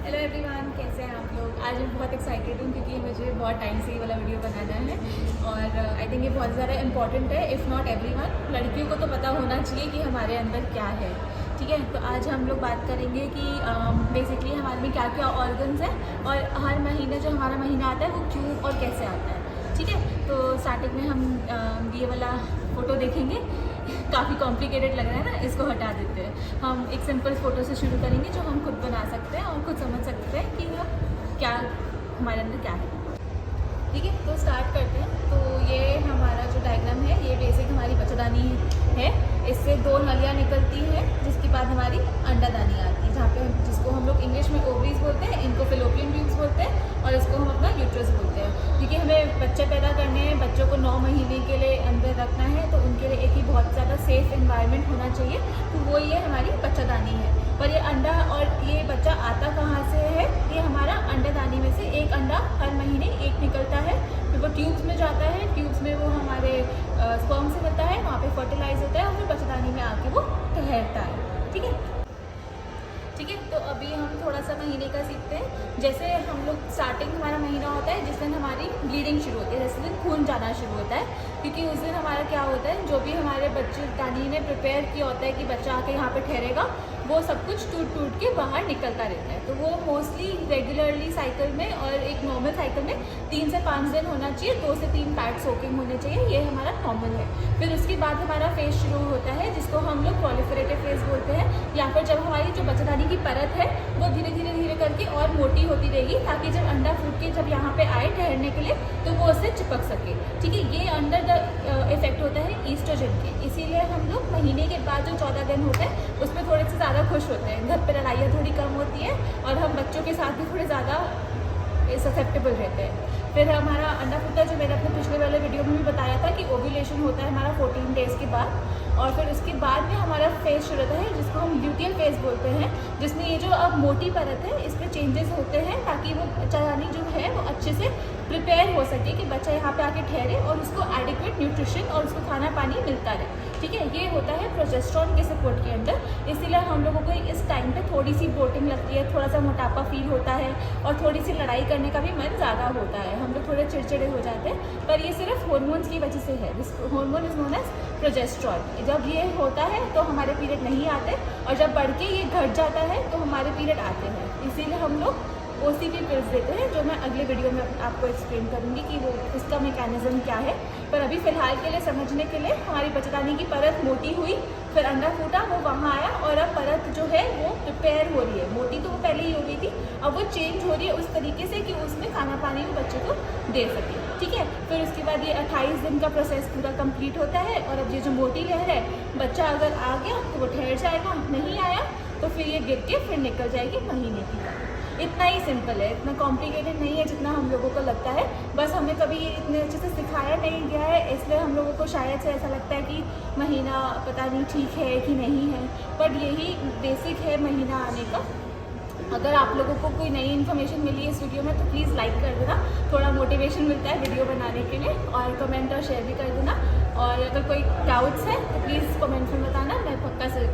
Hello everyone, कैसे हैं आप लोग। आज मैं बहुत एक्साइटेड हूँ क्योंकि मुझे बहुत टाइम से ये वाला वीडियो बनाना है और आई थिंक ये बहुत ज़्यादा इंपॉर्टेंट है। इफ़ नॉट एवरीवन, लड़कियों को तो पता होना चाहिए कि हमारे अंदर क्या है। ठीक है, तो आज हम लोग बात करेंगे कि बेसिकली हमारे में क्या क्या ऑर्गन्स हैं और हर महीने जो हमारा महीना आता है वो क्यों और कैसे आता है। ठीक है, तो स्टार्टिंग में हम ये वाला फ़ोटो देखेंगे। काफ़ी कॉम्प्लिकेटेड लग रहा है ना, इसको हटा देते हैं। हम एक सिंपल फ़ोटो से शुरू करेंगे जो हम खुद बना सकते हैं और खुद समझ सकते हैं कि हम क्या, हमारे अंदर क्या है। ठीक है, तो स्टार्ट करते हैं। तो ये हमारा जो डायग्राम है ये बेसिक हमारी बच्चादानी है। इससे दो नलियाँ निकलती हैं जिसके बाद हमारी अंडादानी आती है, जहाँ पे जिसको हम लोग इंग्लिश में ओवरीज बोलते हैं, इनको फेलोपियन ट्यूब्स बोलते हैं और इसको हम अपना यूट्रस बोलते हैं। क्योंकि हमें बच्चे पैदा करने हैं, बच्चों को 9 महीने के लिए अंदर रखना है, तो उनके लिए एक ही बहुत ज़्यादा सेफ इन्वायरमेंट होना चाहिए। तो वो ये हमारी बच्चादानी है। पर ये अंडा और ये बच्चा आता कहाँ से है? ये हमारा अंडादानी में से एक अंडा हर महीने एक निकलता है, फिर वो ट्यूब्स में जाता है, ट्यूब्स में वो हमारे स्पर्म से मिलता है, वहाँ पे फर्टिलाइज होता है और फिर बच्चादानी में आके वो ठहरता है। ठीक है, ठीक है। तो अभी हम थोड़ा सा महीने का सीखते हैं। जैसे हम लोग स्टार्टिंग हमारा महीना होता है जिस दिन हमारी ब्लीडिंग शुरू होती है, जैसे दिन खून जाना शुरू होता है, क्योंकि उस दिन हमारा क्या होता है, जो भी हमारे बच्चेदानी ने प्रिपेयर किया होता है कि बच्चा आके यहाँ पे ठहरेगा, वो सब कुछ टूट टूट के बाहर निकलता रहता है। तो वो मोस्टली रेगुलरली साइकिल में और एक नॉर्मल साइकिल में 3 से 5 दिन होना चाहिए, 2 से 3 पैड सोकिंग होने चाहिए। ये हमारा नॉर्मल है। फिर उसके बाद हमारा फेज शुरू होता है जिसको हम लोग प्रोलिफरेटिव फेज बोलते हैं, या फिर जब हमारी जो बच्चादानी की परत है वो धीरे धीरे धीरे करके और मोटी होती रहेगी, ताकि जब अंडा फूट के जब यहाँ पे आए ठहरने के लिए तो वो उससे चिपक सके। ठीक है, ये अंडर द इफेक्ट होता है ईस्ट्रोजन के। इसीलिए हम लोग महीने के बाद जो 14 दिन होते हैं उसमें थोड़े से ज़्यादा खुश होते हैं, घर पर लड़ाइयाँ थोड़ी कम होती है और हम बच्चों के साथ भी थोड़े ज़्यादा ससेप्टेबल रहते हैं। फिर हमारा अंडा फूटता है, जो मैंने अपने पिछले वाले वीडियो में भी बताया था कि ओव्यूलेशन होता है हमारा 14 डेज़ के बाद, और फिर उसके बाद में हमारा फेज शुरू होता है जिसको हम ल्यूटियल फेज बोलते हैं, जिसमें ये जो अब मोटी परत है इस पर चेंजेस होते हैं ताकि वो बच्चादानी जो है वो अच्छे से प्रिपेयर हो सके कि बच्चा यहाँ पे आके ठहरे और उसको एडिक्वेट न्यूट्रिशन और उसको खाना पानी मिलता रहे। ठीक है, ये होता है प्रोजेस्टेरॉन के सपोर्ट के अंदर। इसीलिए हम लोगों को इस टाइम पे थोड़ी सी ब्लोटिंग लगती है, थोड़ा सा मोटापा फील होता है और थोड़ी सी लड़ाई करने का भी मन ज़्यादा होता है, हम लोग थोड़े चिड़चिड़े हो जाते हैं। पर ये सिर्फ हार्मोन्स की वजह से है। This hormone is known as progesterone. जब ये होता है तो हमारे पीरियड नहीं आते और जब बढ़ के ये घट जाता है तो हमारे पीरियड आते हैं। इसीलिए हम लोग OCP पिल्स देते हैं, जो मैं अगले वीडियो में आपको एक्सप्लेन करूँगी कि वो उसका मैकेनिज्म क्या है। पर अभी फ़िलहाल के लिए समझने के लिए हमारी बच्चादानी की परत मोटी हुई, फिर अंडा फूटा, वो वहाँ आया और अब परत जो है वो प्रिपेयर हो रही है। मोटी तो वो पहले ही हो रही थी, अब वो चेंज हो रही है उस तरीके से कि उसमें खाना पानी वो बच्चे को दे सके। ठीक है, फिर उसके बाद ये 28 दिन का प्रोसेस पूरा कंप्लीट होता है और अब ये जो मोटी लहर है, बच्चा अगर आ गया तो वो ठहर जाएगा, नहीं आया तो फिर ये गिर के फिर निकल जाएगी महीने की बात। इतना ही सिंपल है, इतना कॉम्प्लिकेटेड नहीं है जितना हम लोगों को लगता है। बस हमें कभी ये इतने अच्छे से सिखाया नहीं गया है, इसलिए हम लोगों को शायद से ऐसा लगता है कि महीना पता नहीं ठीक है कि नहीं है, बट यही बेसिक है महीना आने का। अगर आप लोगों को कोई नई इन्फॉर्मेशन मिली है इस वीडियो में तो प्लीज़ लाइक कर देना, थोड़ा मोटिवेशन मिलता है वीडियो बनाने के लिए, और कमेंट और शेयर भी कर देना। और अगर कोई डाउट्स है तो प्लीज़ कमेंट में बताना, मैं पक्का से